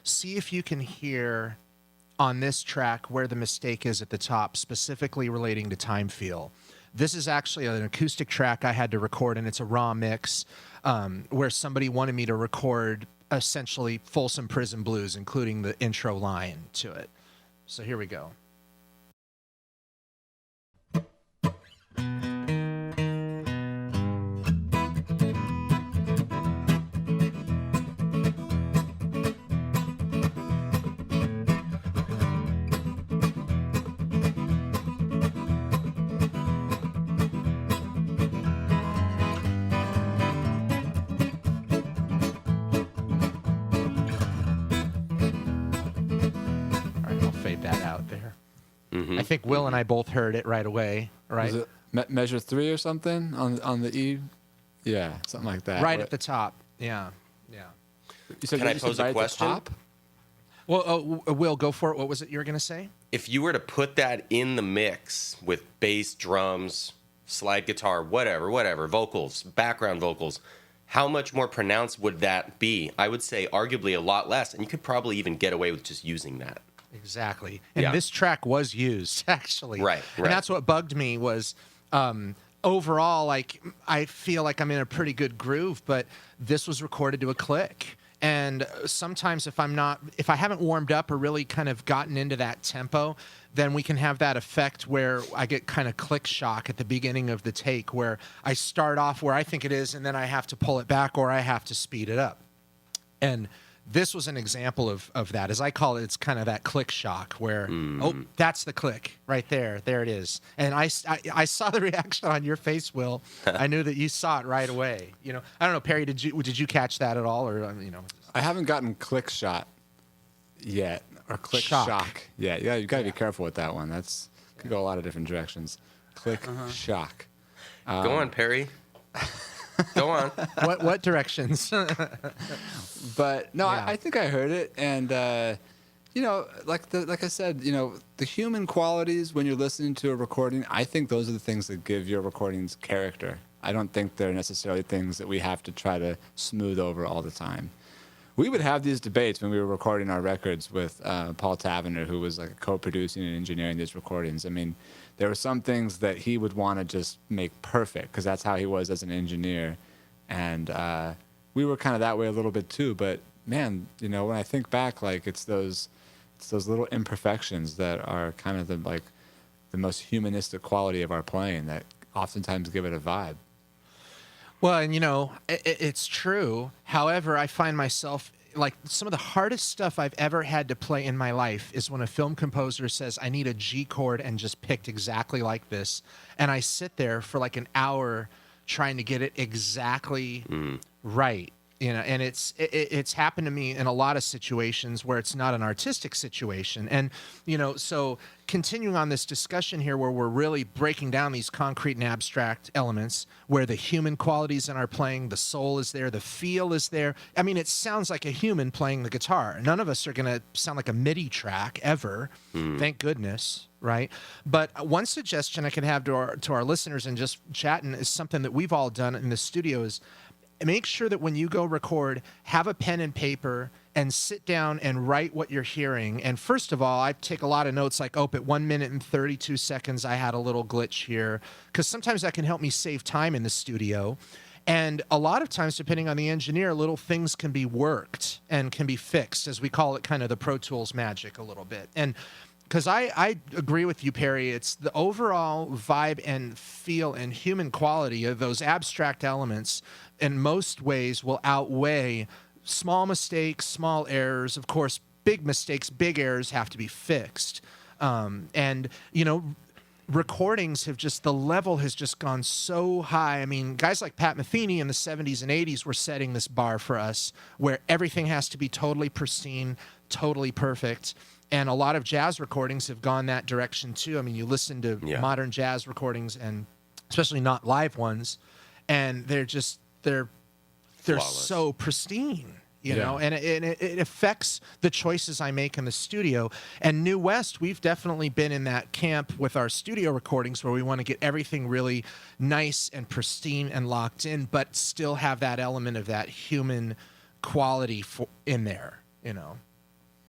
see if you can hear on this track where the mistake is at the top, specifically relating to time feel. This is actually an acoustic track I had to record, and it's a raw mix where somebody wanted me to record essentially Folsom Prison Blues, including the intro line to it. So here we go. That out there. I think Will and I both heard it right away, right? Was it measure 3 or something on the E? Yeah, something like that. Right at the top. Yeah. You said, Can I pose a question? Well, Will, go for it. What was it you were going to say? If you were to put that in the mix with bass, drums, slide guitar, whatever, vocals, background vocals, how much more pronounced would that be? I would say arguably a lot less, and you could probably even get away with just using that. Exactly. And this track was used, actually. Right. And that's what bugged me was overall, like, I feel like I'm in a pretty good groove, but this was recorded to a click. And sometimes if I haven't warmed up or really kind of gotten into that tempo, then we can have that effect where I get kind of click shock at the beginning of the take, where I start off where I think it is, and then I have to pull it back or I have to speed it up. And this was an example of that. As I call it, it's kind of that click shock where, oh, that's the click right there. There it is. And I saw the reaction on your face, Will. I knew that you saw it right away. You know, I don't know, Perry, did you catch that at all? Or, you know, I haven't gotten click shot yet, or click shock yet. Yeah, you got to be careful with that one. That's could go a lot of different directions. Click shock. Go on, Perry. Go on. What directions? But no, I think I heard it, and you know, like I said, you know, the human qualities when you're listening to a recording, I think those are the things that give your recordings character. I don't think they're necessarily things that we have to try to smooth over all the time. We would have these debates when we were recording our records with Paul Tavener, who was like co-producing and engineering these recordings. I mean, there were some things that he would want to just make perfect because that's how he was as an engineer, and we were kind of that way a little bit too. But man, you know, when I think back, like it's those little imperfections that are kind of the most humanistic quality of our playing that oftentimes give it a vibe. Well, and you know, it's true. However, I find myself like some of the hardest stuff I've ever had to play in my life is when a film composer says, I need a G chord and just picked exactly like this. And I sit there for like an hour trying to get it exactly right. You know, and it's happened to me in a lot of situations where it's not an artistic situation. And, you know, so continuing on this discussion here where we're really breaking down these concrete and abstract elements, where the human qualities in our playing, the soul is there, the feel is there. I mean, it sounds like a human playing the guitar. None of us are going to sound like a MIDI track ever. Thank goodness. Right. But one suggestion I could have to our listeners and just chatting is something that we've all done in the studio is make sure that when you go record, have a pen and paper and sit down and write what you're hearing. And first of all, I take a lot of notes like, at 1 minute and 32 seconds, I had a little glitch here. Because sometimes that can help me save time in the studio. And a lot of times, depending on the engineer, little things can be worked and can be fixed, as we call it, kind of the Pro Tools magic a little bit. And because I agree with you, Perry, it's the overall vibe and feel and human quality of those abstract elements in most ways will outweigh small mistakes, small errors. Of course, big mistakes, big errors have to be fixed. And, you know, recordings have just, the level has just gone so high. I mean, guys like Pat Metheny in the 70s and 80s were setting this bar for us where everything has to be totally pristine, totally perfect. And a lot of jazz recordings have gone that direction too. I mean, you listen to modern jazz recordings, and especially not live ones, and they're so pristine, you know, and it affects the choices I make in the studio. And New West, we've definitely been in that camp with our studio recordings where we want to get everything really nice and pristine and locked in, but still have that element of that human quality in there, you know.